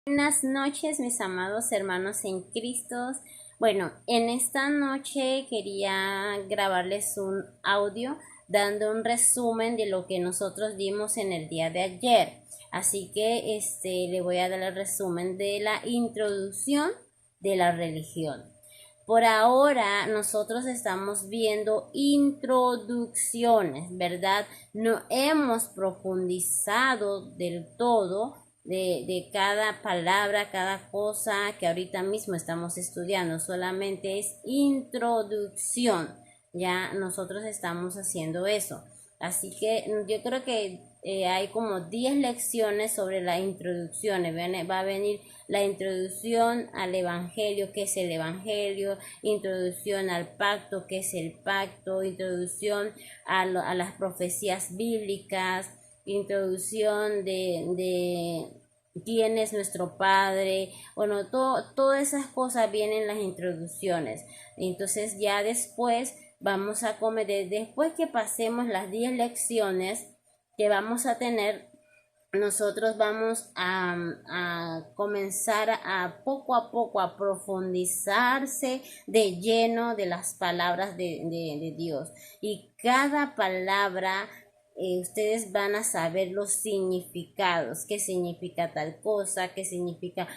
Buenas noches, mis amados hermanos en Cristo. Bueno, en esta noche quería grabarles un audio dando un resumen de lo que nosotros dimos en el día de ayer. Así que le voy a dar el resumen de la introducción de la religión. Por ahora nosotros estamos viendo introducciones, ¿verdad? No hemos profundizado del todo de cada palabra, cada cosa que ahorita mismo estamos estudiando. Solamente es introducción. Ya nosotros estamos haciendo eso. Así que yo creo que hay como 10 lecciones sobre la introducción. Va a venir la introducción al Evangelio, qué es el Evangelio, introducción al pacto, qué es el pacto, introducción a las profecías bíblicas, introducción de quién es nuestro Padre. Bueno, todas esas cosas vienen en las introducciones. Entonces ya después vamos a comer, después que pasemos las 10 lecciones que vamos a tener, nosotros vamos a comenzar a poco a profundizarse de lleno de las palabras de Dios. Y cada palabra ustedes van a saber los significados, qué significa tal cosa, qué significa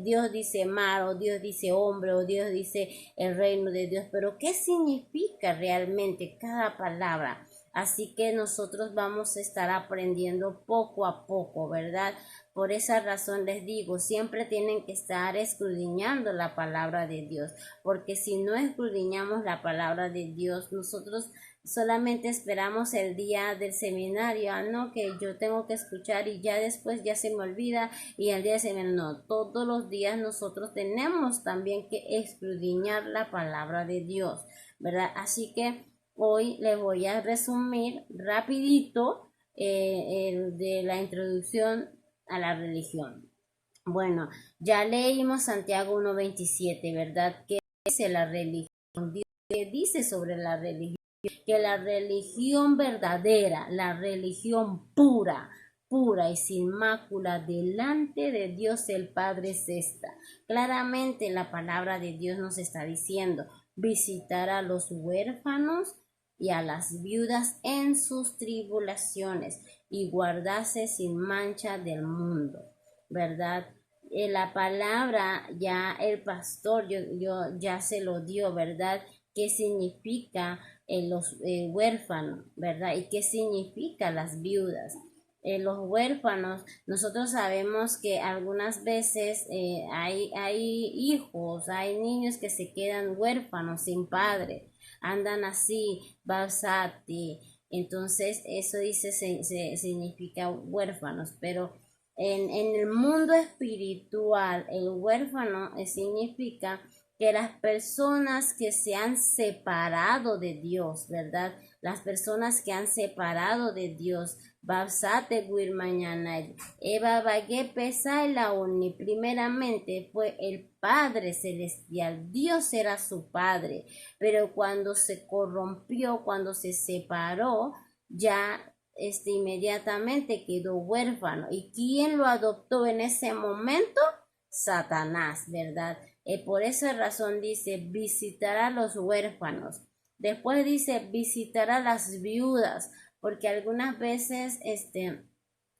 Dios dice mar, o Dios dice hombre, o Dios dice el reino de Dios, pero qué significa realmente cada palabra. Así que nosotros vamos a estar aprendiendo poco a poco, ¿verdad? Por esa razón les digo, siempre tienen que estar escudriñando la palabra de Dios, porque si no escudriñamos la palabra de Dios, nosotros solamente esperamos el día del seminario, no, que yo tengo que escuchar y ya después ya se me olvida y el día del seminario, no, todos los días nosotros tenemos también que escudriñar la palabra de Dios, ¿verdad? Así que hoy les voy a resumir rapidito el de la introducción a la religión. Bueno, ya leímos Santiago 1:27, ¿verdad? ¿Qué dice la religión? ¿Qué dice sobre la religión? Que la religión verdadera, la religión pura y sin mácula delante de Dios el Padre es esta. Claramente la palabra de Dios nos está diciendo visitar a los huérfanos y a las viudas en sus tribulaciones y guardarse sin mancha del mundo, ¿verdad? La palabra ya el pastor yo ya se lo dio, ¿verdad? ¿Qué significa los huérfanos, ¿verdad? ¿Y qué significa las viudas? Los huérfanos, nosotros sabemos que algunas veces hay hijos, hay niños que se quedan huérfanos sin padre, andan así, basati, entonces eso dice, significa huérfanos, pero en el mundo espiritual, el huérfano significa que las personas que se han separado de Dios, ¿verdad? Las personas que han separado de Dios, Babsate mañana, Eva Bagué Pesa la Uni, primeramente fue el Padre Celestial, Dios era su Padre, pero cuando se corrompió, cuando se separó, ya inmediatamente quedó huérfano. ¿Y quién lo adoptó en ese momento? Satanás, ¿verdad? Por esa razón dice visitar a los huérfanos. Después dice visitar a las viudas, porque algunas veces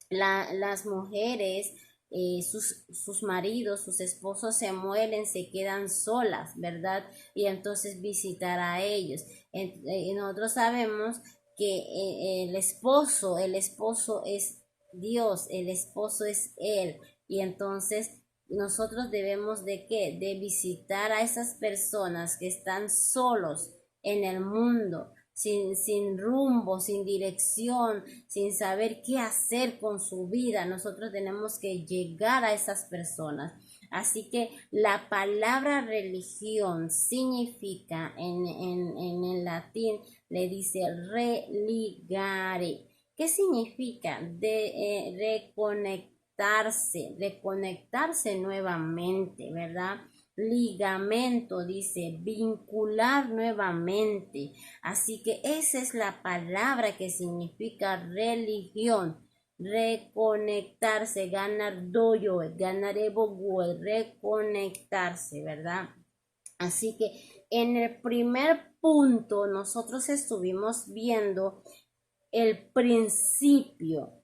las mujeres, sus maridos, sus esposos se mueren, se quedan solas, ¿verdad? Y entonces visitar a ellos. Nosotros sabemos que el esposo es Dios, el esposo es Él. Y entonces nosotros debemos de qué? De visitar a esas personas que están solos en el mundo, sin rumbo, sin dirección, sin saber qué hacer con su vida. Nosotros tenemos que llegar a esas personas. Así que la palabra religión significa en el latín, le dice religare. ¿Qué significa? Reconectarse nuevamente, ¿verdad? Ligamento, dice, vincular nuevamente. Así que esa es la palabra que significa religión. reconectarse, ganar doyo, ganar ebogue, reconectarse, ¿verdad? Así que en el primer punto nosotros estuvimos viendo el principio.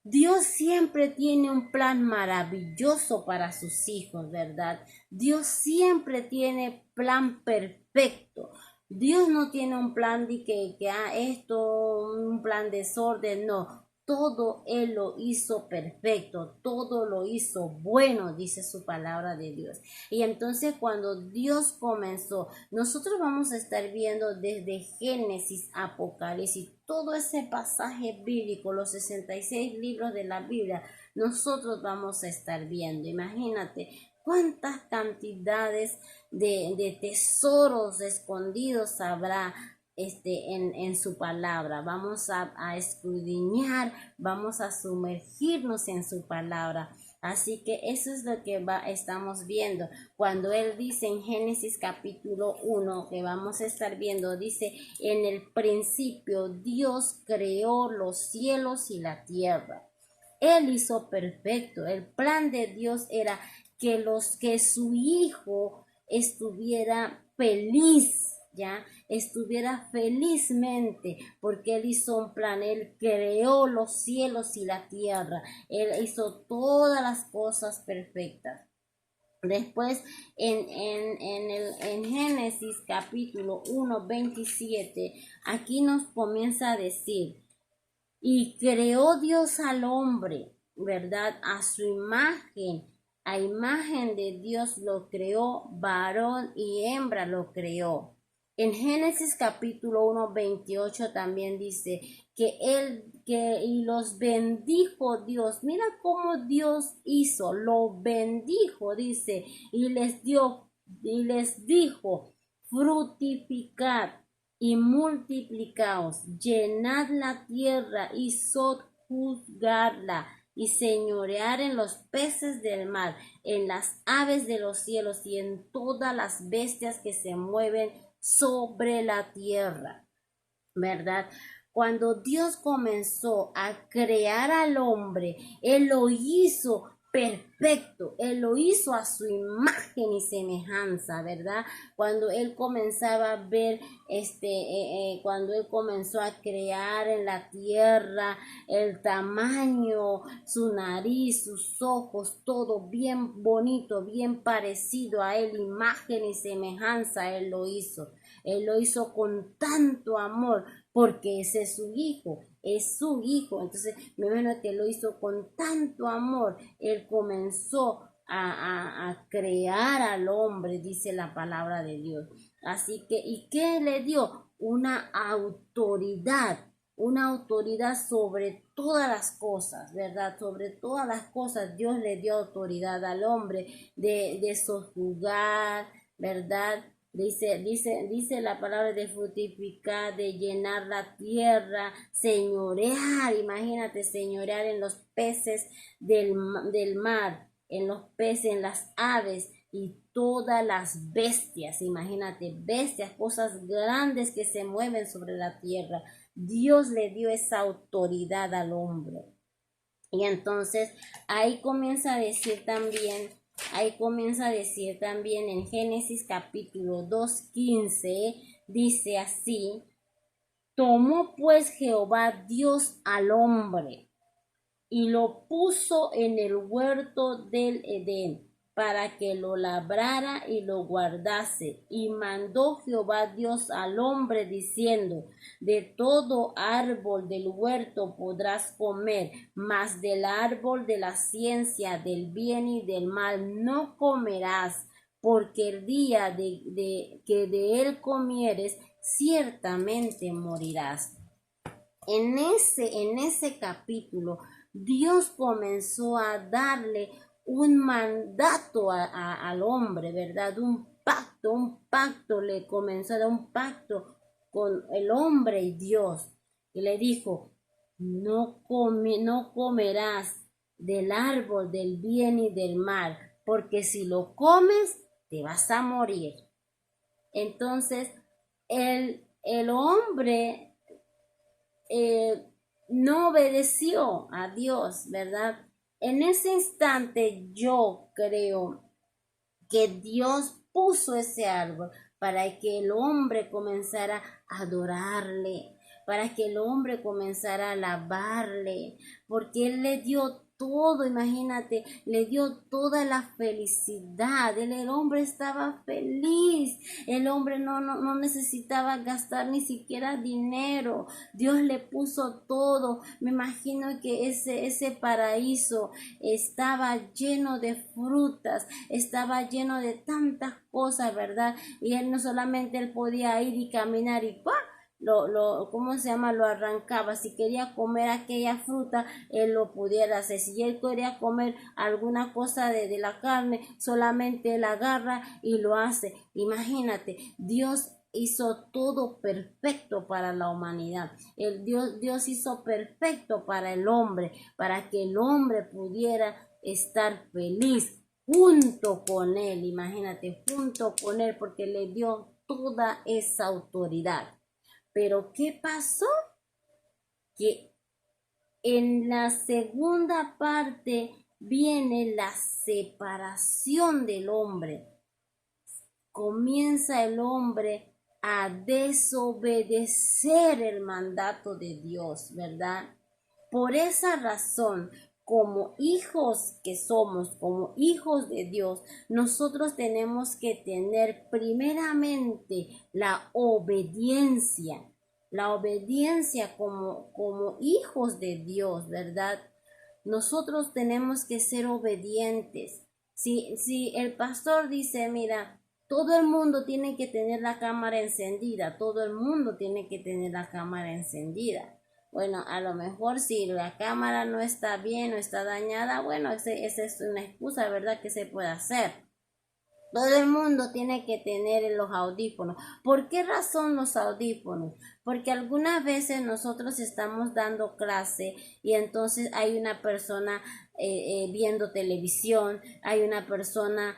Dios siempre tiene un plan maravilloso para sus hijos, ¿verdad? Dios siempre tiene plan perfecto. Dios no tiene un plan de que esto, un plan de desorden, no. Todo Él lo hizo perfecto, todo lo hizo bueno, dice su palabra de Dios. Y entonces cuando Dios comenzó, nosotros vamos a estar viendo desde Génesis, Apocalipsis, todo ese pasaje bíblico, los 66 libros de la Biblia, nosotros vamos a estar viendo. Imagínate cuántas cantidades de tesoros escondidos habrá en su palabra. Vamos a escudriñar, vamos a sumergirnos en su palabra. Así que eso es lo que estamos viendo. Cuando Él dice en Génesis capítulo 1, que vamos a estar viendo, dice, en el principio Dios creó los cielos y la tierra. Él hizo perfecto. El plan de Dios era que su hijo estuviera feliz, ya estuviera felizmente, porque Él hizo un plan. Él creó los cielos y la tierra. Él hizo todas las cosas perfectas. Después en Génesis capítulo 1, 27, aquí nos comienza a decir, y creó Dios al hombre, ¿verdad? A su imagen, a imagen de Dios lo creó, varón y hembra lo creó. En Génesis capítulo 1, 28 también dice y los bendijo Dios. Mira cómo Dios hizo, lo bendijo, dice, y les dijo, fructificad y multiplicaos, llenad la tierra y sojuzgarla, y señorear en los peces del mar, en las aves de los cielos y en todas las bestias que se mueven sobre la tierra, ¿verdad? Cuando Dios comenzó a crear al hombre, Él lo hizo perfecto, Él lo hizo a su imagen y semejanza, ¿verdad? Cuando Él comenzaba a ver, cuando Él comenzó a crear en la tierra el tamaño, su nariz, sus ojos, todo bien bonito, bien parecido a Él, imagen y semejanza, Él lo hizo. Él lo hizo con tanto amor, porque ese es su hijo, es su hijo. Entonces, me imagino que lo hizo con tanto amor. Él comenzó a crear al hombre, dice la palabra de Dios. Así que, ¿y qué le dio? Una autoridad sobre todas las cosas, ¿verdad? Sobre todas las cosas Dios le dio autoridad al hombre de sojuzgar, ¿verdad? Dice la palabra de fructificar, de llenar la tierra, señorear, imagínate, señorear en los peces del mar, en los peces, en las aves y todas las bestias, imagínate, bestias, cosas grandes que se mueven sobre la tierra. Dios le dio esa autoridad al hombre. Y entonces ahí comienza a decir también en Génesis capítulo 2:15, dice así, tomó pues Jehová Dios al hombre y lo puso en el huerto del Edén para que lo labrara y lo guardase. Y mandó Jehová Dios al hombre diciendo, de todo árbol del huerto podrás comer, mas del árbol de la ciencia del bien y del mal no comerás, porque el día que de él comieres, ciertamente morirás. En ese capítulo, Dios comenzó a darle un mandato al hombre, ¿verdad? Un pacto le comenzó a dar, un pacto con el hombre y Dios. Y le dijo, no comerás del árbol del bien y del mal, porque si lo comes, te vas a morir. Entonces, el hombre no obedeció a Dios, ¿verdad? En ese instante yo creo que Dios puso ese árbol para que el hombre comenzara a adorarle, para que el hombre comenzara a alabarle, porque Él le dio todo, imagínate, le dio toda la felicidad. El hombre estaba feliz, el hombre no necesitaba gastar ni siquiera dinero. Dios le puso todo. Me imagino que ese paraíso estaba lleno de frutas, estaba lleno de tantas cosas, ¿verdad? Y él no solamente él podía ir y caminar y ¡pah! ¿Cómo se llama? Lo arrancaba. Si quería comer aquella fruta, él lo pudiera hacer. Si él quería comer alguna cosa de la carne, solamente él agarra y lo hace. Imagínate, Dios hizo todo perfecto para la humanidad. Dios hizo perfecto para el hombre, para que el hombre pudiera estar feliz junto con él. Imagínate, junto con él, porque le dio toda esa autoridad. Pero ¿qué pasó? Que en la segunda parte viene la separación del hombre. Comienza el hombre a desobedecer el mandato de Dios, ¿verdad? Por esa razón, como hijos que somos, como hijos de Dios, nosotros tenemos que tener primeramente la obediencia como hijos de Dios, ¿verdad? Nosotros tenemos que ser obedientes. Si el pastor dice, mira, todo el mundo tiene que tener la cámara encendida, todo el mundo tiene que tener la cámara encendida. Bueno, a lo mejor si la cámara no está bien o está dañada, bueno, esa es una excusa, ¿verdad? Que se puede hacer. Todo el mundo tiene que tener los audífonos. ¿Por qué razón los audífonos? Porque algunas veces nosotros estamos dando clase y entonces hay una persona viendo televisión, hay una persona,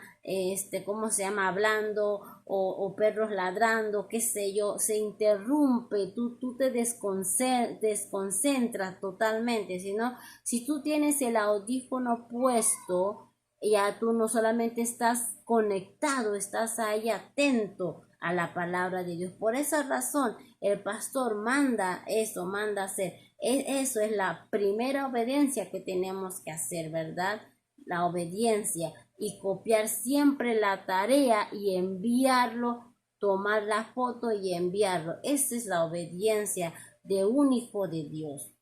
¿cómo se llama? Hablando o perros ladrando, qué sé yo, se interrumpe, tú te desconcentras totalmente, si tú tienes el audífono puesto, ya tú no solamente estás conectado, estás ahí atento a la palabra de Dios. Por esa razón, el pastor manda eso, manda hacer. Eso es la primera obediencia que tenemos que hacer, ¿verdad? La obediencia y copiar siempre la tarea y enviarlo, tomar la foto y enviarlo. Esa es la obediencia de un hijo de Dios.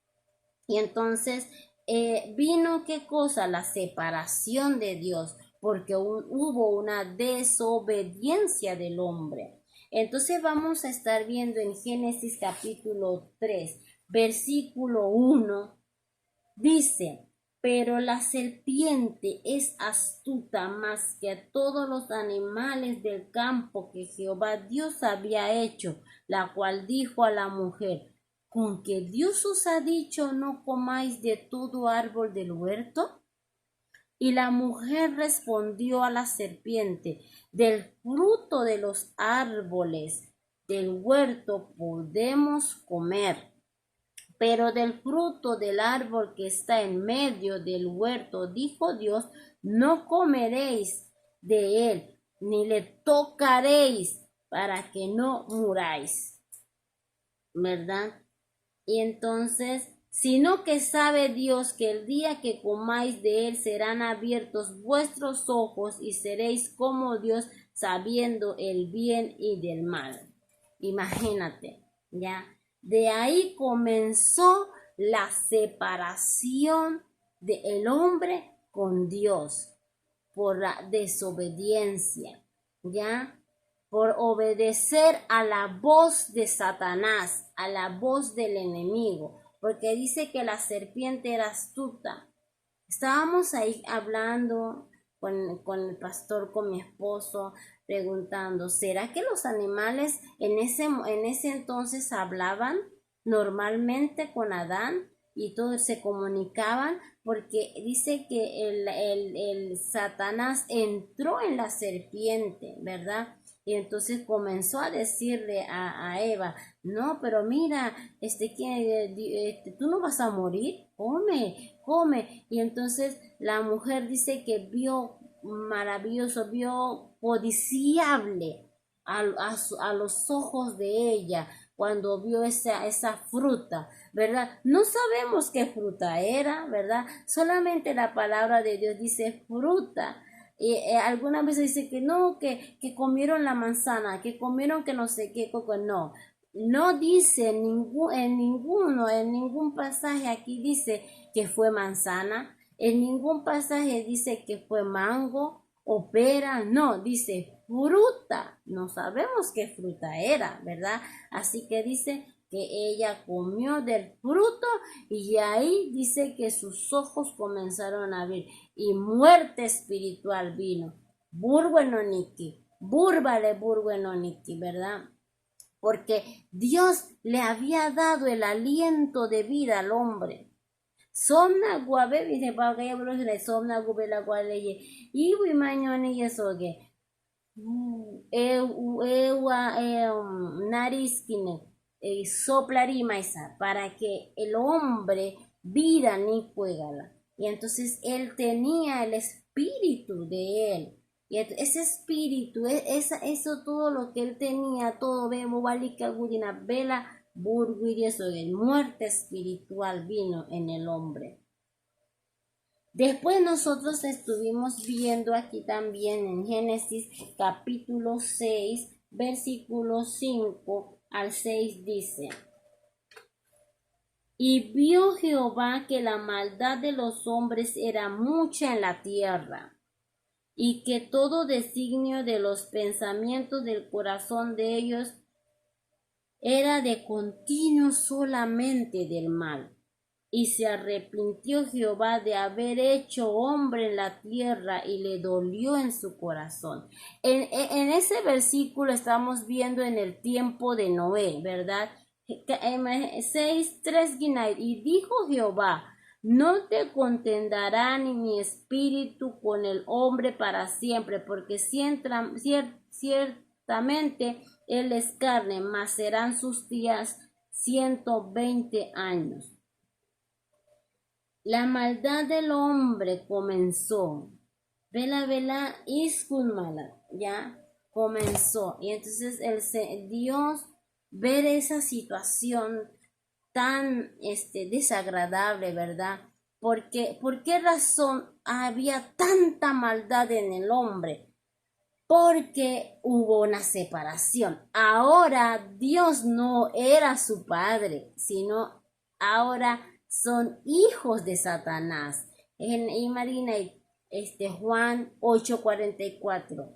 Y entonces vino qué cosa, la separación de Dios, porque hubo una desobediencia del hombre. Entonces vamos a estar viendo en Génesis capítulo 3, versículo 1, dice, pero la serpiente es astuta más que todos los animales del campo que Jehová Dios había hecho, la cual dijo a la mujer, ¿con que Dios os ha dicho no comáis de todo árbol del huerto? Y la mujer respondió a la serpiente, del fruto de los árboles del huerto podemos comer, pero del fruto del árbol que está en medio del huerto, dijo Dios, no comeréis de él, ni le tocaréis para que no muráis, ¿verdad? Y entonces, sino que sabe Dios que el día que comáis de él serán abiertos vuestros ojos y seréis como Dios sabiendo el bien y del mal. Imagínate, ¿ya? De ahí comenzó la separación del hombre con Dios por la desobediencia, ¿ya? Por obedecer a la voz de Satanás, a la voz del enemigo, porque dice que la serpiente era astuta. Estábamos ahí hablando con el pastor, con mi esposo, preguntando, ¿será que los animales en ese entonces hablaban normalmente con Adán y todos se comunicaban? Porque dice que el Satanás entró en la serpiente, ¿verdad? Y entonces comenzó a decirle a Eva, no, pero mira, tú no vas a morir, come, come. Y entonces la mujer dice que vio maravilloso, vio codiciable a los ojos de ella cuando vio esa fruta, ¿verdad? No sabemos qué fruta era, ¿verdad? Solamente la palabra de Dios dice fruta. Y algunas veces dice que no, que comieron la manzana, que comieron que no sé qué, coco, no. No dice en ningún pasaje aquí dice que fue manzana, en ningún pasaje dice que fue mango o pera, no, dice fruta. No sabemos qué fruta era, ¿verdad? Así que dice que ella comió del fruto y ahí dice que sus ojos comenzaron a abrir y muerte espiritual vino. Burguenoniki, búrbale burguenoniki, ¿verdad? Porque Dios le había dado el aliento de vida al hombre. Somna guabe dice para que ella le somna gube la gualeye y mañoni yesoge nariskine soplarimaisa para que el hombre vida ni puegala. Y entonces él tenía el espíritu de él. Y ese espíritu, eso todo lo que él tenía, todo vemos, valika gudina vela, burgo y eso, de muerte espiritual vino en el hombre. Después nosotros estuvimos viendo aquí también en Génesis capítulo 6, versículo 5 al 6 dice: Y vio Jehová que la maldad de los hombres era mucha en la tierra, y que todo designio de los pensamientos del corazón de ellos era de continuo solamente del mal. Y se arrepintió Jehová de haber hecho hombre en la tierra y le dolió en su corazón. En ese versículo estamos viendo en el tiempo de Noé, ¿verdad? 6:3 y dijo Jehová: no te contenderá ni mi espíritu con el hombre para siempre, porque ciertamente él es carne, mas serán sus días 120 años. La maldad del hombre comenzó. Vela, iskun mala, ya comenzó. Y entonces Dios ver esa situación tan desagradable, ¿verdad? ¿Por qué razón había tanta maldad en el hombre? Porque hubo una separación. Ahora Dios no era su padre, sino ahora son hijos de Satanás. Y Marina, Juan 8:44.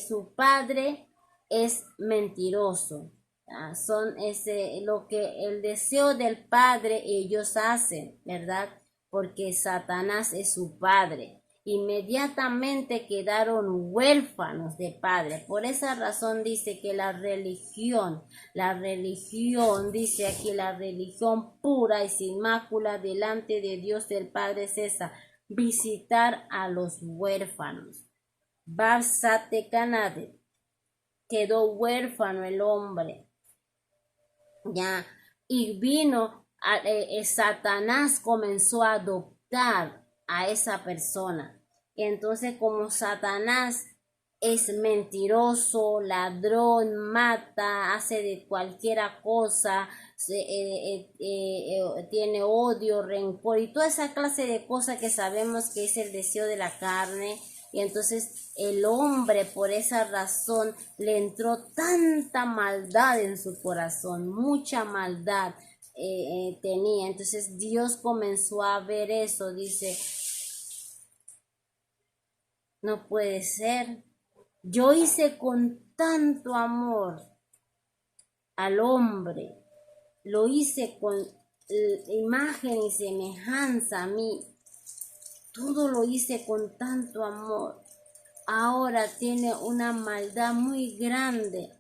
Su padre es mentiroso. Son lo que el deseo del padre ellos hacen, ¿verdad? Porque Satanás es su padre. Inmediatamente quedaron huérfanos de padre. Por esa razón dice que la religión, dice aquí, la religión pura y sin mácula delante de Dios del Padre es esa: visitar a los huérfanos. Barsate Canade, quedó huérfano el hombre, ya, y vino, Satanás comenzó a adoptar a esa persona. Entonces, como Satanás es mentiroso, ladrón, mata, hace de cualquiera cosa, tiene odio, rencor y toda esa clase de cosas que sabemos que es el deseo de la carne. Y entonces el hombre, por esa razón, le entró tanta maldad en su corazón, mucha maldad tenía. Entonces Dios comenzó a ver eso, dice: no puede ser. Yo hice con tanto amor al hombre, lo hice con imagen y semejanza a mí, todo lo hice con tanto amor. Ahora tiene una maldad muy grande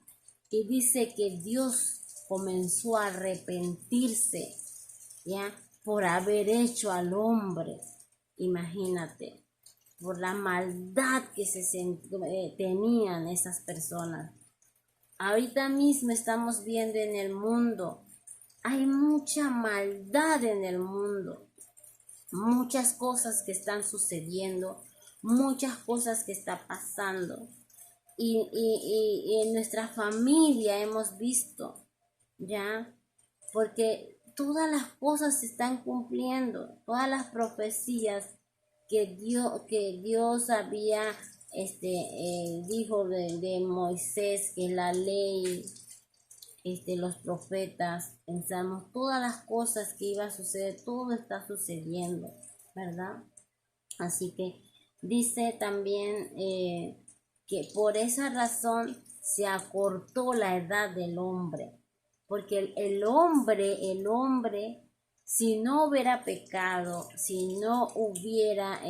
y dice que Dios comenzó a arrepentirse, ya, por haber hecho al hombre. Imagínate. por la maldad que tenían esas personas. Ahorita mismo estamos viendo en el mundo, hay mucha maldad en el mundo, muchas cosas que están sucediendo, muchas cosas que están pasando. Y en nuestra familia hemos visto, ¿ya? Porque todas las cosas se están cumpliendo, todas las profecías que Dios había, dijo de Moisés, que la ley, los profetas, pensamos, todas las cosas que iba a suceder, todo está sucediendo, ¿verdad? Así que dice también que por esa razón se acortó la edad del hombre, porque el hombre, si no hubiera pecado, si no hubiera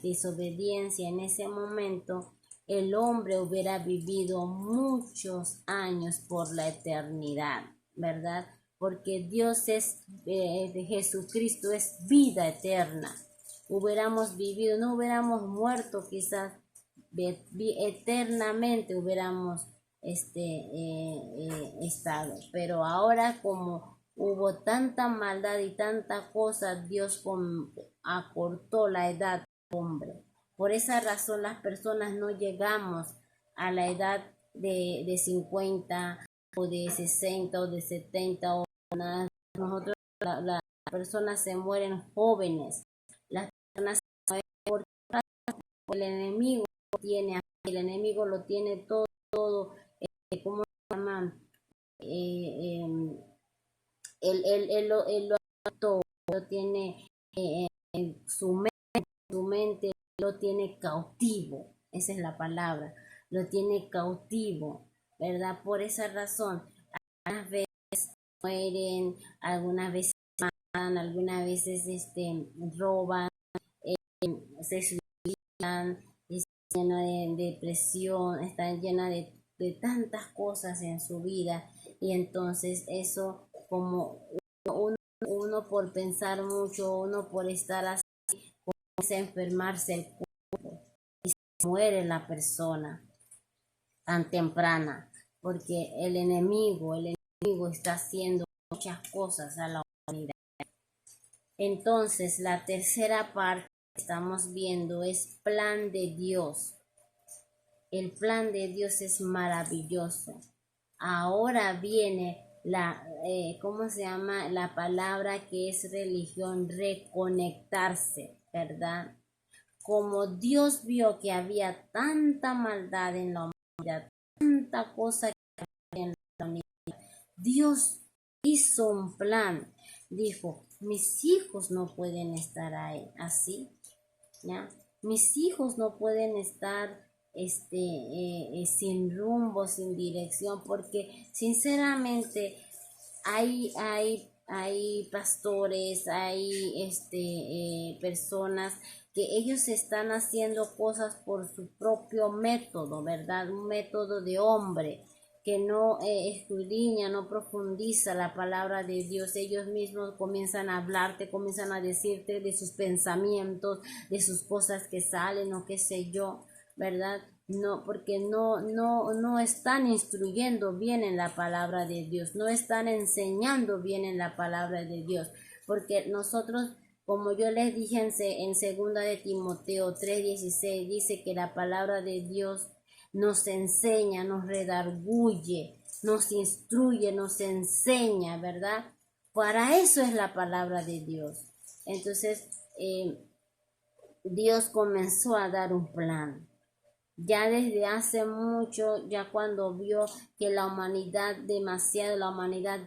desobediencia en ese momento, el hombre hubiera vivido muchos años por la eternidad, ¿verdad? Porque Dios es, Jesucristo es vida eterna. Hubiéramos vivido, no hubiéramos muerto quizás, eternamente hubiéramos estado. Pero ahora, como hubo tanta maldad y tanta cosa, Dios acortó la edad del hombre. Por esa razón las personas no llegamos a la edad de 50 o de 60 o de 70 o nada. Nosotros, las personas se mueren jóvenes. Las personas se mueren porque el enemigo lo tiene todo, ¿cómo se llama? Él lo tiene en su mente lo tiene cautivo, esa es la palabra, lo tiene cautivo, ¿verdad? Por esa razón, algunas veces mueren, algunas veces matan, algunas veces roban, se suicidan, están llenas de depresión, están llenas de tantas cosas en su vida, y entonces eso, como uno por pensar mucho, uno por estar así, comienza a enfermarse el cuerpo y se muere la persona tan temprana, porque el enemigo está haciendo muchas cosas a la humanidad. Entonces, la tercera parte que estamos viendo es plan de Dios. El plan de Dios es maravilloso. Ahora viene ¿cómo se llama? La palabra que es religión, reconectarse, ¿verdad? Como Dios vio que había tanta maldad en la humanidad, tanta cosa que había en la humanidad, Dios hizo un plan. Dijo, mis hijos no pueden estar ahí, así, ¿ya? Mis hijos no pueden estar sin rumbo, sin dirección, porque sinceramente hay pastores, hay personas que ellos están haciendo cosas por su propio método, ¿verdad? Un método de hombre que no escudriña, no profundiza la palabra de Dios. Ellos mismos comienzan a hablarte, comienzan a decirte de sus pensamientos, de sus cosas que salen o qué sé yo, ¿verdad? No, porque no están instruyendo bien en la palabra de Dios, no están enseñando bien en la palabra de Dios, porque nosotros, como yo les dije en segunda de Timoteo 3:16, dice que la palabra de Dios nos enseña, nos redarguye, nos instruye, nos enseña, ¿verdad? Para eso es la palabra de Dios. Entonces, Dios comenzó a dar un plan. Ya desde hace mucho, ya cuando vio que la humanidad, la humanidad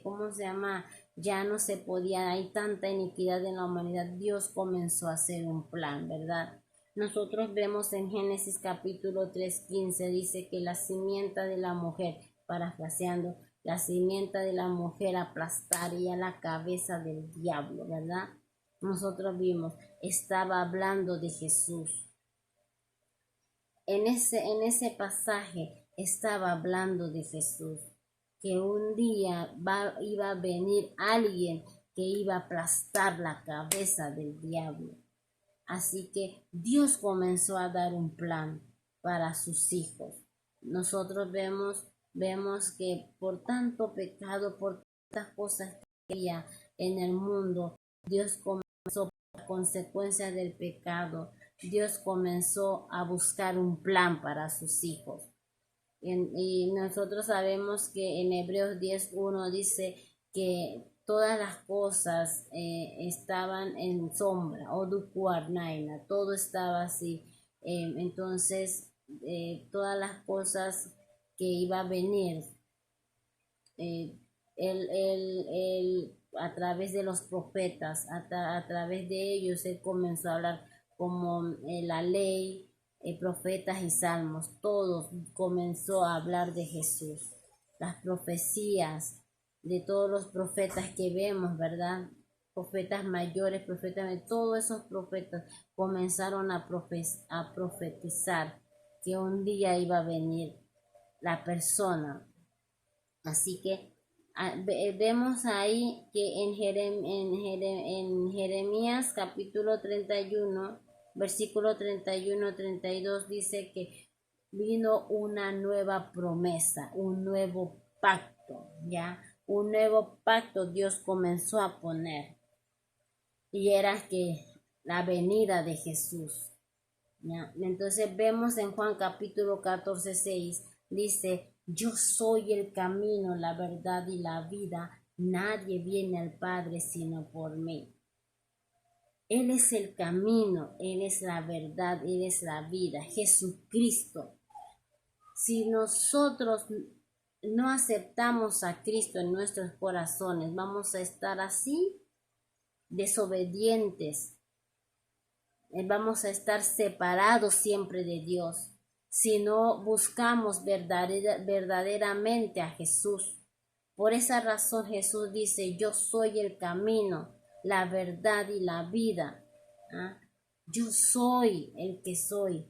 ¿cómo se llama? Ya no se podía, hay tanta iniquidad en la humanidad, Dios comenzó a hacer un plan, ¿verdad? Nosotros vemos en Génesis capítulo 3:15, dice que la simiente de la mujer, parafraseando, la simiente de la mujer aplastaría la cabeza del diablo, ¿verdad? Nosotros vimos, estaba hablando de Jesús. En ese pasaje estaba hablando de Jesús, que un día iba a venir alguien que iba a aplastar la cabeza del diablo. Así que Dios comenzó a dar un plan para sus hijos. Nosotros vemos que por tanto pecado, por tantas cosas que había en el mundo, Dios comenzó, por consecuencia del pecado, Dios comenzó a buscar un plan para sus hijos. Y nosotros sabemos que en Hebreos 10:1 dice que todas las cosas estaban en sombra, o Dukuarnaina, todo estaba así. Entonces, todas las cosas que iba a venir, a través de los profetas, a través de ellos, él comenzó a hablar como la ley, profetas y salmos, todos comenzó a hablar de Jesús. Las profecías de todos los profetas que vemos, ¿verdad? Profetas mayores, profetas, todos esos profetas comenzaron a profetizar que un día iba a venir la persona. Así que vemos ahí que en Jeremías capítulo 31, versículo 31-32 dice que vino una nueva promesa, un nuevo pacto, ¿ya? Un nuevo pacto Dios comenzó a poner, y era que la venida de Jesús, ¿ya? Entonces vemos en Juan capítulo 14:6, dice: yo soy el camino, la verdad y la vida. Nadie viene al Padre sino por mí. Él es el camino, Él es la verdad, Él es la vida, Jesucristo. Si nosotros no aceptamos a Cristo en nuestros corazones, vamos a estar así, desobedientes. Vamos a estar separados siempre de Dios si no buscamos verdaderamente a Jesús. Por esa razón Jesús dice: yo soy el camino, la verdad y la vida. ¿Ah? Yo soy el que soy.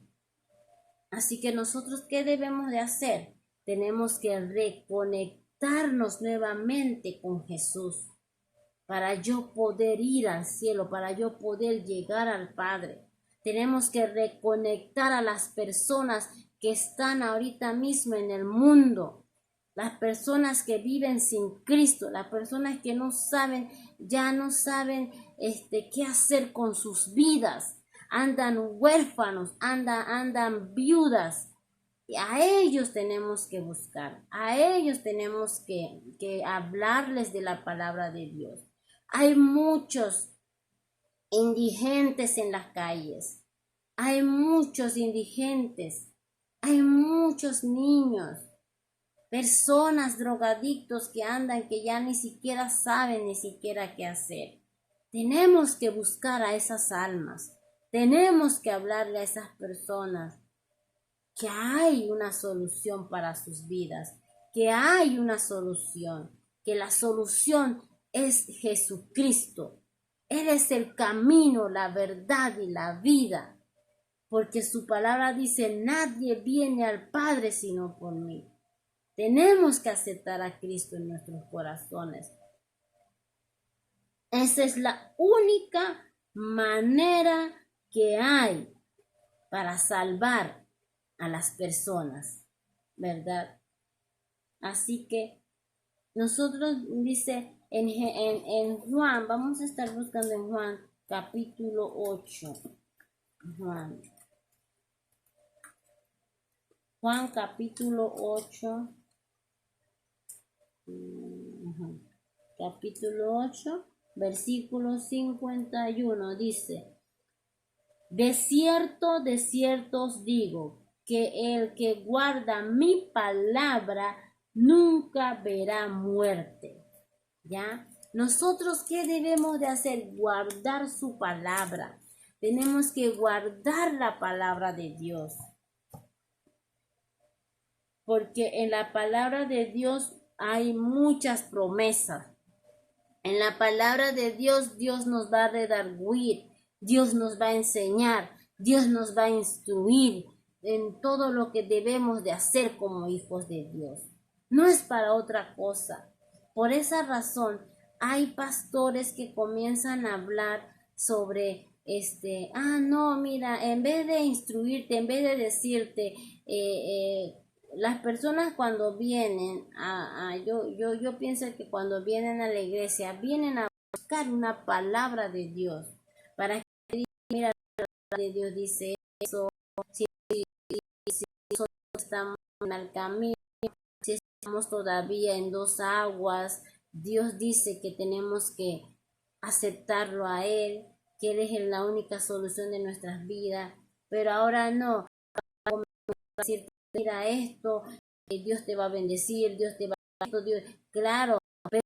Así que nosotros, ¿qué debemos de hacer? Tenemos que reconectarnos nuevamente con Jesús para yo poder ir al cielo, para yo poder llegar al Padre. Tenemos que reconectar a las personas que están ahorita mismo en el mundo, las personas que viven sin Cristo, las personas que no saben, ya no saben qué hacer con sus vidas, andan huérfanos, andan viudas. Y a ellos tenemos que buscar, a ellos tenemos que hablarles de la palabra de Dios. Hay muchos indigentes en las calles, hay muchos indigentes, hay muchos niños, personas drogadictos que andan, que ya ni siquiera saben ni siquiera qué hacer. Tenemos que buscar a esas almas, tenemos que hablarle a esas personas que hay una solución para sus vidas, que hay una solución, que la solución es Jesucristo. Él es el camino, la verdad y la vida, porque su palabra dice: nadie viene al Padre sino por mí. Tenemos que aceptar a Cristo en nuestros corazones. Esa es la única manera que hay para salvar a las personas, ¿verdad? Así que nosotros, dice en Juan, vamos a estar buscando en Juan capítulo 8. Juan capítulo 8. Capítulo 8, versículo 51 dice: de cierto os digo, que el que guarda mi palabra nunca verá muerte. ¿Ya? Nosotros, ¿qué debemos de hacer? Guardar su palabra. Tenemos que guardar la palabra de Dios. Porque en la palabra de Dios hay muchas promesas. En la palabra de Dios, Dios nos va a redarguir, Dios nos va a enseñar, Dios nos va a instruir en todo lo que debemos de hacer como hijos de Dios. No es para otra cosa. Por esa razón, hay pastores que comienzan a hablar sobre no, mira, en vez de instruirte, en vez de decirte, las personas cuando vienen yo pienso que cuando vienen a la iglesia, vienen a buscar una palabra de Dios, para que digan, mira, la palabra de Dios dice eso, si nosotros estamos en el camino, si estamos todavía en dos aguas, Dios dice que tenemos que aceptarlo a Él, que Él es la única solución de nuestras vidas, pero ahora no, decir, mira esto, Dios te va a bendecir, Dios te va a esto, Dios, claro, pero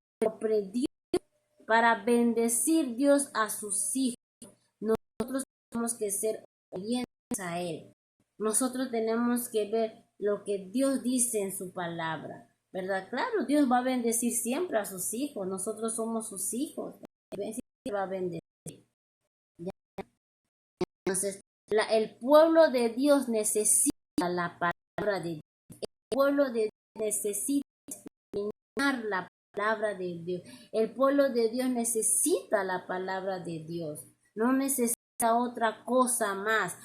para bendecir Dios a sus hijos, nosotros tenemos que ser obedientes a Él. Nosotros tenemos que ver lo que Dios dice en su palabra, ¿verdad? Claro, Dios va a bendecir siempre a sus hijos, nosotros somos sus hijos, va a bendecir. ¿Ya? Entonces, el pueblo de Dios necesita la palabra de Dios. El pueblo de Dios necesita examinar la palabra de Dios. El pueblo de Dios necesita la palabra de Dios. No necesita otra cosa más.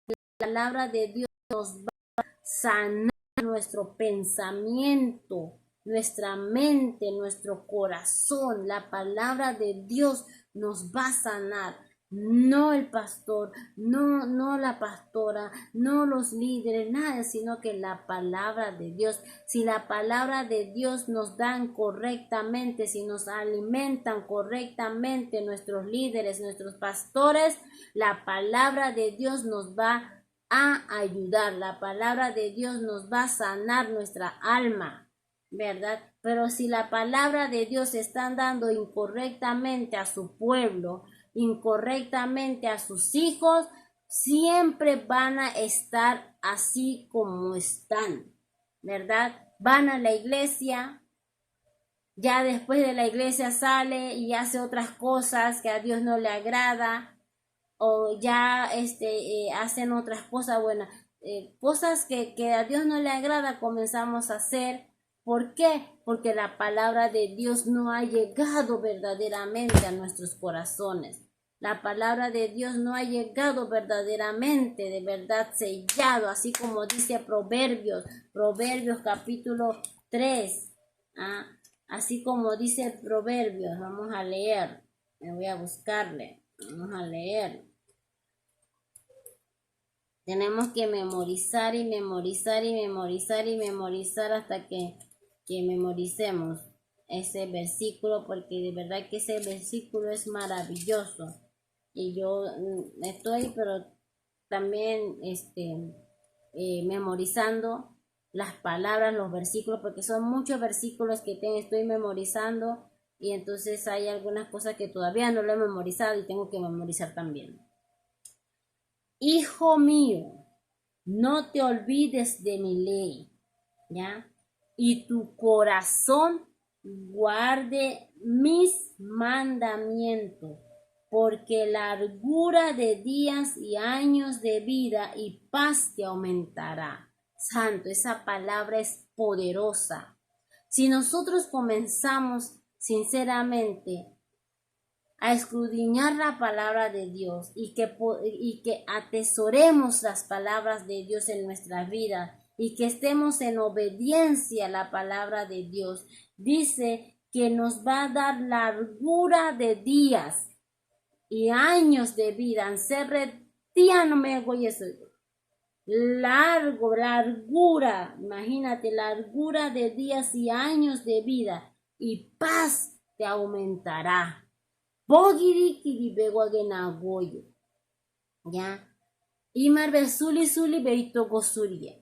La palabra de Dios nos va a sanar nuestro pensamiento, nuestra mente, nuestro corazón. La palabra de Dios nos va a sanar. No el pastor, no la pastora, no los líderes, nada, sino que la palabra de Dios. Si la palabra de Dios nos dan correctamente, si nos alimentan correctamente nuestros líderes, nuestros pastores, la palabra de Dios nos va a ayudar, la palabra de Dios nos va a sanar nuestra alma, ¿verdad? Pero si la palabra de Dios están dando incorrectamente a su pueblo, incorrectamente a sus hijos, siempre van a estar así como están, ¿verdad? Van a la iglesia, ya después de la iglesia sale y hace otras cosas que a Dios no le agrada, o ya hacen otras cosas, bueno, cosas que a Dios no le agrada comenzamos a hacer. ¿Por qué? Porque la palabra de Dios no ha llegado verdaderamente a nuestros corazones. La palabra de Dios no ha llegado verdaderamente, de verdad sellado, así como dice Proverbios capítulo 3. Así como dice Proverbios, vamos a leer, me voy a buscarle, vamos a leer. Tenemos que memorizar y memorizar y memorizar y memorizar hasta que memoricemos ese versículo, porque de verdad que ese versículo es maravilloso. Y yo estoy, pero también memorizando las palabras, los versículos, porque son muchos versículos que estoy memorizando, y entonces hay algunas cosas que todavía no lo he memorizado y tengo que memorizar también. Hijo mío, no te olvides de mi ley, ¿ya? Y tu corazón guarde mis mandamientos, porque largura de días y años de vida y paz te aumentará. Santo, esa palabra es poderosa. Si nosotros comenzamos sinceramente a escudriñar la palabra de Dios y que atesoremos las palabras de Dios en nuestra vida y que estemos en obediencia a la palabra de Dios, dice que nos va a dar largura de días y años de vida. Largura, imagínate, largura de días y años de vida y paz te aumentará. ¿Ya? Imar besuli suli beito gosuria.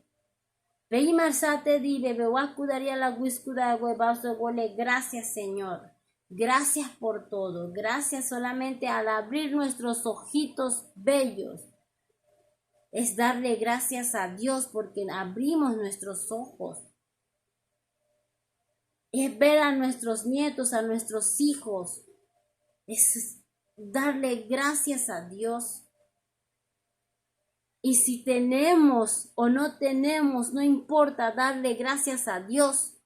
Veimar sate di bebewakudaria la guiscuda huevaso gole. Gracias, Señor. Gracias por todo. Gracias solamente al abrir nuestros ojitos bellos. Es darle gracias a Dios porque abrimos nuestros ojos. Es ver a nuestros nietos, a nuestros hijos. Es darle gracias a Dios. Y si tenemos o no tenemos, no importa, darle gracias a Dios,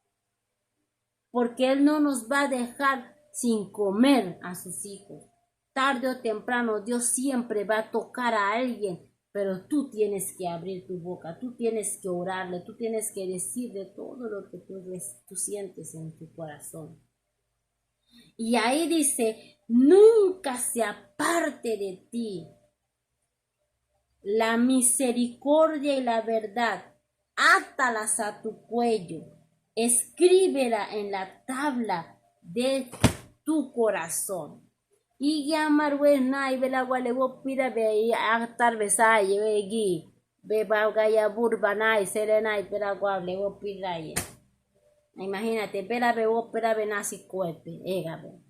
porque Él no nos va a dejar sin comer a sus hijos. Tarde o temprano Dios siempre va a tocar a alguien, pero tú tienes que abrir tu boca, tú tienes que orarle, tú tienes que decirle todo lo que tú sientes en tu corazón. Y ahí dice, nunca se aparte de ti la misericordia y la verdad, átalas a tu cuello, escríbela en la tabla de tu corazón. Y llamar buena y vela gualevo pira ve atar besaye vegi ve bagaya burbana y serena y pera gualevo piraye. Imagínate, pera bebo pera benasi cuepe, égabe.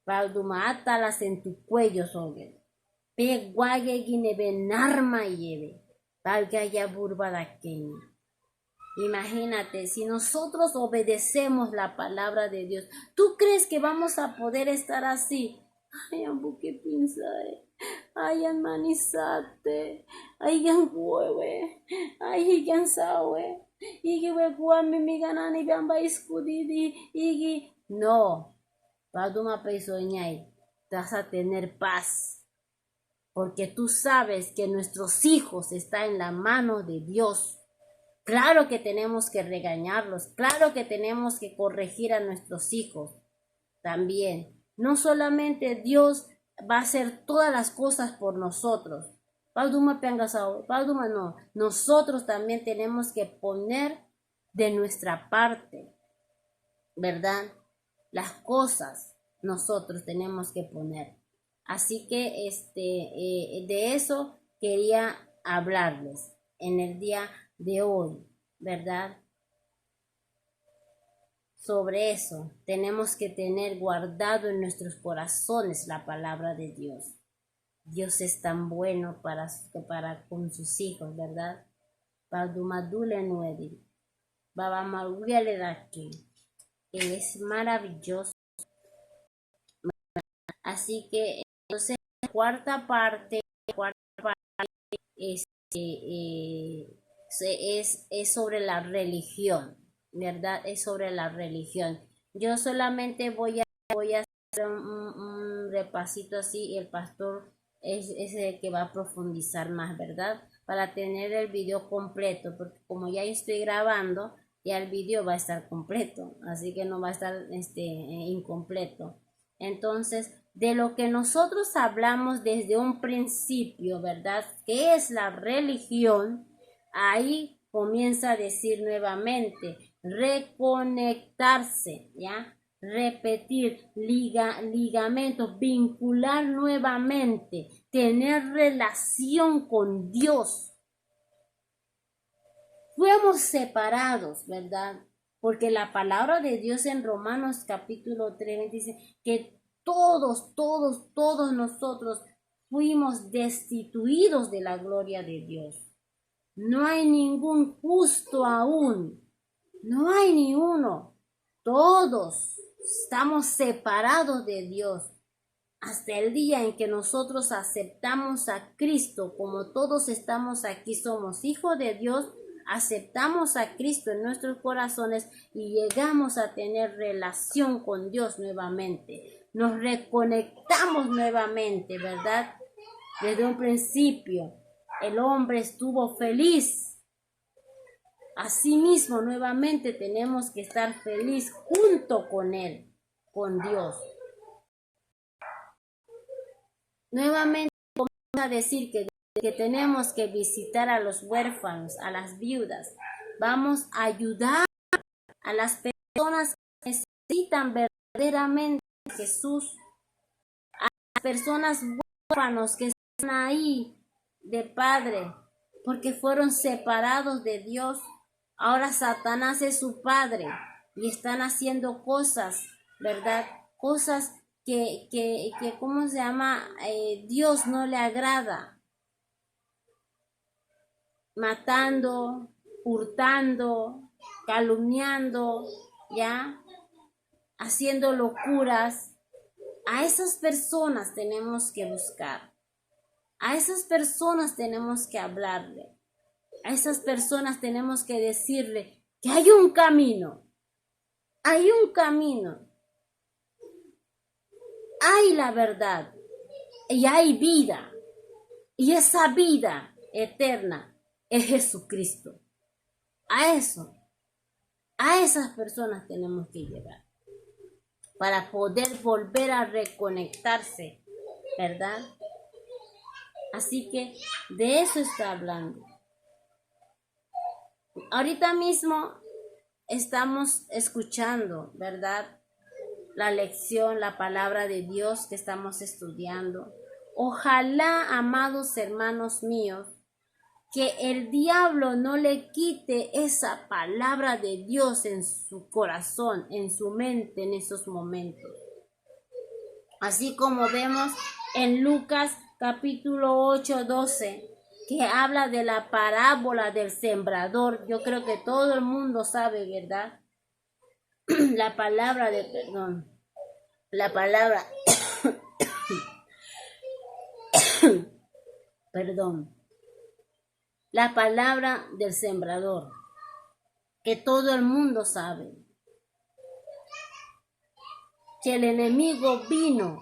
Palduma átalas en tu cuello sobre. Pe guaye guine benarma lleve. Bagaya burbada queña. Imagínate, si nosotros obedecemos la palabra de Dios, ¿tú crees que vamos a poder estar así? Ay, ambu, qué pinzae. Ay, manizate. Ay, yan hueve. Ay, yan sawe. Igi weguame mi ganani gamba iskudidi. Igi. No. Paduma peisoñay. Vas a tener paz. Porque tú sabes que nuestros hijos están en la mano de Dios. Claro que tenemos que regañarlos, claro que tenemos que corregir a nuestros hijos también. No solamente Dios va a hacer todas las cosas por nosotros. No, nosotros también tenemos que poner de nuestra parte, ¿verdad? Las cosas nosotros tenemos que poner. Así que de eso quería hablarles en el día de hoy, ¿verdad? Sobre eso tenemos que tener guardado en nuestros corazones la palabra de Dios. Dios es tan bueno para con sus hijos, ¿verdad? Él es maravilloso. Así que entonces cuarta parte es sobre la religión, ¿verdad? Es sobre la religión. Yo solamente voy a hacer un repasito así y el pastor es el que va a profundizar más, ¿verdad? Para tener el video completo, porque como ya estoy grabando, ya el video va a estar completo, así que no va a estar incompleto. Entonces, de lo que nosotros hablamos desde un principio, ¿verdad? ¿Qué es la religión? Ahí comienza a decir nuevamente, reconectarse, ¿ya? Repetir, ligamentos, vincular nuevamente, tener relación con Dios. Fuimos separados, ¿verdad? Porque la palabra de Dios en Romanos capítulo 3 dice que todos nosotros fuimos destituidos de la gloria de Dios. No hay ningún justo aún. No hay ni uno. Todos estamos separados de Dios. Hasta el día en que nosotros aceptamos a Cristo, como todos estamos aquí, somos hijos de Dios, aceptamos a Cristo en nuestros corazones y llegamos a tener relación con Dios nuevamente. Nos reconectamos nuevamente, ¿verdad? Desde un principio, el hombre estuvo feliz. Asimismo, nuevamente tenemos que estar feliz junto con Él, con Dios. Nuevamente vamos a decir que tenemos que visitar a los huérfanos, a las viudas. Vamos a ayudar a las personas que necesitan verdaderamente a Jesús. A las personas huérfanos que están ahí de padre, porque fueron separados de Dios. Ahora Satanás es su padre y están haciendo cosas, ¿verdad? Cosas que ¿cómo se llama? Dios no le agrada. Matando, hurtando, calumniando, ¿ya? Haciendo locuras. A esas personas tenemos que buscar. A esas personas tenemos que hablarle. A esas personas tenemos que decirle que hay un camino. hay un camino, hay la verdad y hay vida. Y esa vida eterna es Jesucristo. A eso, a esas personas tenemos que llegar para poder volver a reconectarse, ¿verdad? Así que de eso está hablando. Ahorita mismo estamos escuchando, ¿verdad? La lección, la palabra de Dios que estamos estudiando. Ojalá, amados hermanos míos, que el diablo no le quite esa palabra de Dios en su corazón, en su mente en esos momentos. Así como vemos en Lucas capítulo 8:12, que habla de la parábola del sembrador. Yo creo que todo el mundo sabe, ¿verdad? La palabra de perdón. La palabra perdón. La palabra del sembrador, que todo el mundo sabe. Que el enemigo vino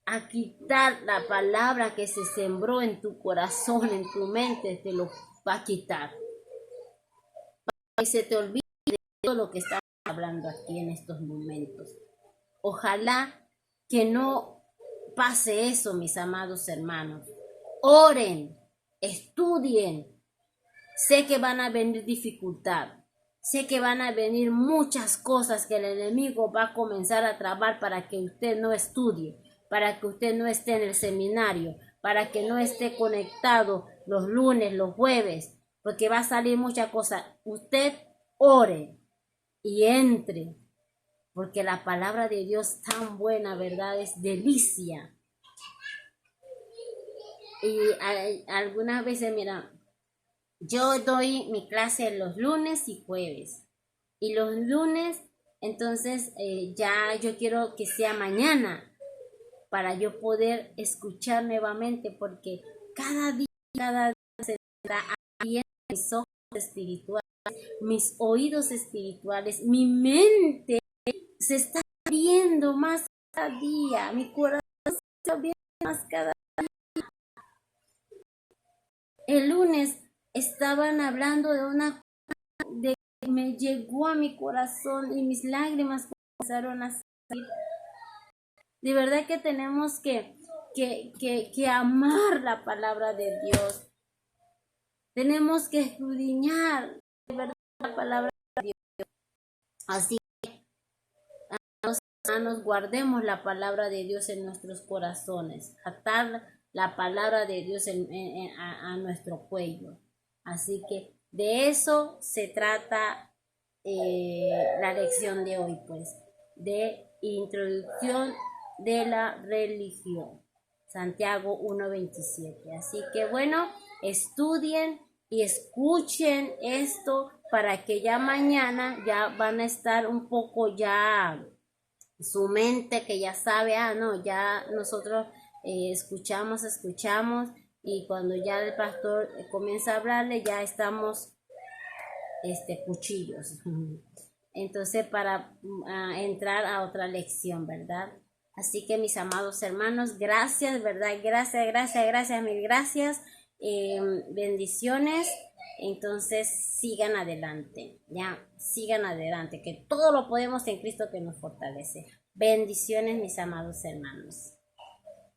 a quitar la palabra que se sembró en tu corazón, en tu mente, te lo va a quitar. Para que se te olvide de todo lo que estamos hablando aquí en estos momentos. Ojalá que no pase eso, mis amados hermanos. Oren, estudien. Sé que van a venir dificultad. Sé que van a venir muchas cosas que el enemigo va a comenzar a trabar para que usted no estudie, para que usted no esté en el seminario, para que no esté conectado los lunes, los jueves, porque va a salir muchas cosas. Usted ore y entre, porque la palabra de Dios tan buena, ¿verdad? Es delicia. Y algunas veces, mira, yo doy mi clase los lunes y jueves. Y los lunes, entonces, ya yo quiero que sea mañana para yo poder escuchar nuevamente, porque cada día se está abriendo mis ojos espirituales, mis oídos espirituales, mi mente se está abriendo más cada día, mi corazón se está abriendo más cada día. El lunes estaban hablando de una de que me llegó a mi corazón y mis lágrimas comenzaron a salir. De verdad que tenemos que amar la palabra de Dios. Tenemos que escudriñar de verdad la palabra de Dios. Así que, hermanos, guardemos la palabra de Dios en nuestros corazones. Atar la palabra de Dios a nuestro cuello. Así que de eso se trata la lección de hoy, pues, de introducción de la religión. Santiago 1:27. Así que bueno, estudien y escuchen esto para que ya mañana ya van a estar un poco ya su mente que ya sabe, no, ya nosotros escuchamos y cuando ya el pastor comienza a hablarle ya estamos cuchillos. Entonces para entrar a otra lección, ¿verdad? Así que mis amados hermanos, gracias, ¿verdad? Gracias, mil gracias. Bendiciones. Entonces sigan adelante, ya, sigan adelante, que todo lo podemos en Cristo que nos fortalece. Bendiciones, mis amados hermanos.